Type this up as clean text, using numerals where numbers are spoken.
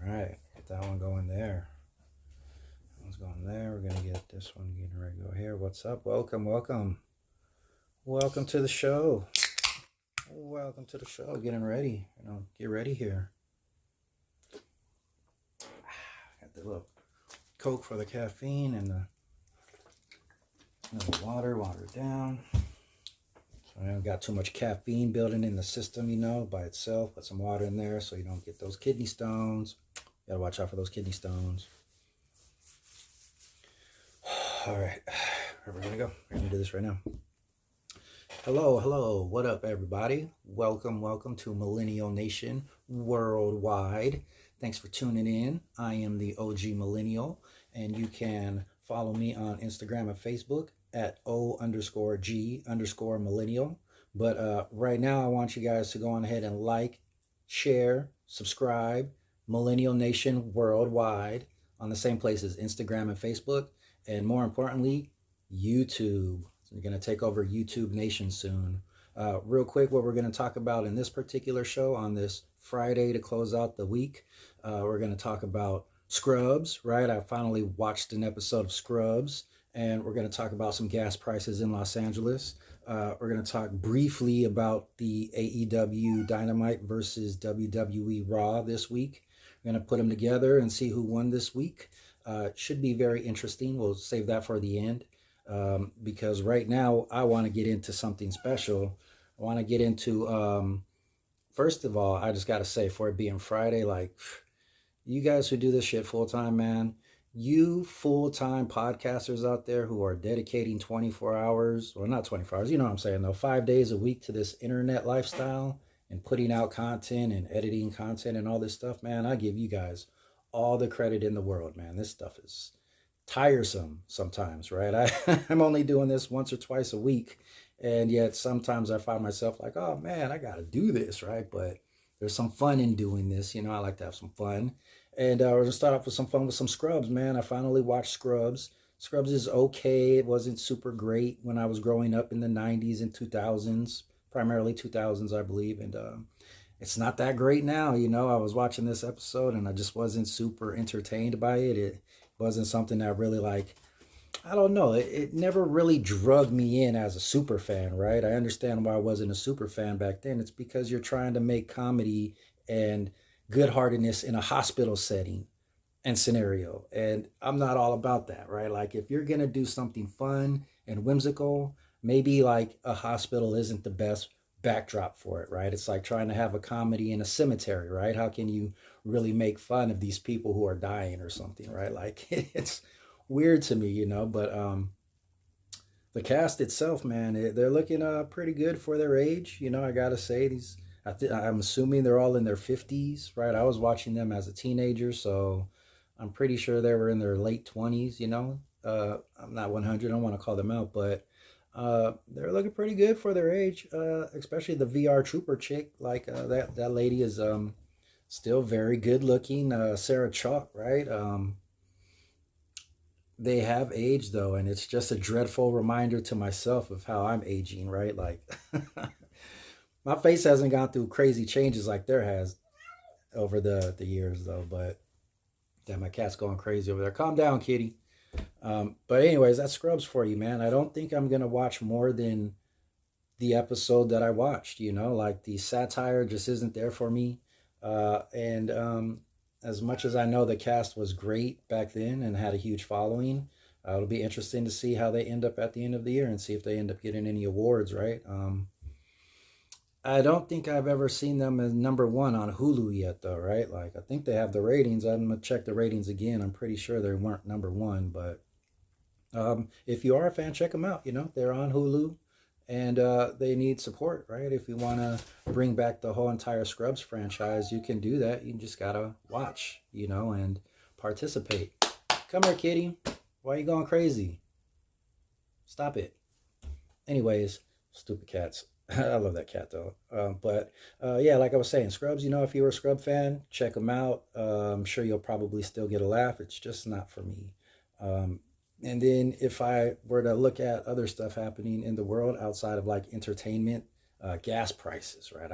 right, get that one going there. That one's going there. We're gonna get this one getting ready to go here. What's up? Welcome, welcome. Welcome to the show. Welcome to the show. Getting ready. Get ready here. Got the little Coke for the caffeine and the water it down. So I haven't got too much caffeine building in the system, by itself. Put some water in there so you don't get those kidney stones. You gotta watch out for those kidney stones. All right, where we're gonna go. We're gonna do this right now. Hello. What up, everybody? Welcome to Millennial Nation Worldwide. Thanks for tuning in. I am the OG Millennial, and you can follow me on Instagram and Facebook at O_G_Millennial. But right now, I want you guys to go on ahead and like, share, subscribe, Millennial Nation Worldwide on the same places, Instagram and Facebook, and more importantly, YouTube. So we're going to take over YouTube Nation soon. Real quick, what we're going to talk about in this particular show on this Friday to close out the week, we're going to talk about Scrubs, right? I finally watched an episode of Scrubs, and we're going to talk about some gas prices in Los Angeles. We're going to talk briefly about the AEW Dynamite versus WWE Raw this week. We're going to put them together and see who won this week. Should be very interesting. We'll save that for the end. Because right now I want to get into something special. I want to get into, first of all, I just got to say, for it being Friday, like, you guys who do this shit full-time, man, you full-time podcasters out there who are dedicating 24 hours, well, not 24 hours, you know what I'm saying, though, 5 days a week to this internet lifestyle and putting out content and editing content and all this stuff, man, I give you guys all the credit in the world, man. This stuff is tiresome sometimes, right? I'm only doing this once or twice a week, and yet sometimes I find myself like, oh man, I gotta do this, right? But there's some fun in doing this, I like to have some fun. And we're gonna start off with some fun with some Scrubs, man. I finally watched Scrubs. Scrubs is okay. It wasn't super great when I was growing up in the 90s and 2000s, primarily 2000s, I believe, and it's not that great now. I was watching this episode and I just wasn't super entertained by it. It wasn't something that really, like, I don't know. It never really drugged me in as a super fan, right? I understand why I wasn't a super fan back then. It's because you're trying to make comedy and good-heartedness in a hospital setting and scenario. And I'm not all about that, right? Like, if you're going to do something fun and whimsical, maybe like a hospital isn't the best backdrop for it, right? It's like trying to have a comedy in a cemetery, right? How can you really make fun of these people who are dying or something, right? Like, it's weird to me, but the cast itself, man, they're looking pretty good for their age. I gotta say, I'm assuming they're all in their 50s, right? I was watching them as a teenager, so I'm pretty sure they were in their late 20s. I'm not 100, I don't want to call them out, but they're looking pretty good for their age, especially the VR Trooper chick. Like, that lady is still very good looking. Sarah Chalk, right? They have aged, though, and it's just a dreadful reminder to myself of how I'm aging, right? Like, my face hasn't gone through crazy changes like there has over the years, though. But damn, my cat's going crazy over there. Calm down, kitty. But anyways, that's Scrubs for you, man. I don't think I'm going to watch more than the episode that I watched, like the satire just isn't there for me. And as much as I know the cast was great back then and had a huge following, it'll be interesting to see how they end up at the end of the year and see if they end up getting any awards, right? I don't think I've ever seen them as #1 on Hulu yet, though, right? Like, I think they have the ratings. I'm going to check the ratings again. I'm pretty sure they weren't #1, but if you are a fan, check them out. They're on Hulu, and they need support, right? If you want to bring back the whole entire Scrubs franchise, you can do that. You just got to watch, and participate. Come here, kitty. Why are you going crazy? Stop it. Anyways, stupid cats. I love that cat, though. But yeah, like I was saying, Scrubs, if you're a Scrub fan, check them out. I'm sure you'll probably still get a laugh. It's just not for me. And then if I were to look at other stuff happening in the world outside of like entertainment, gas prices, right?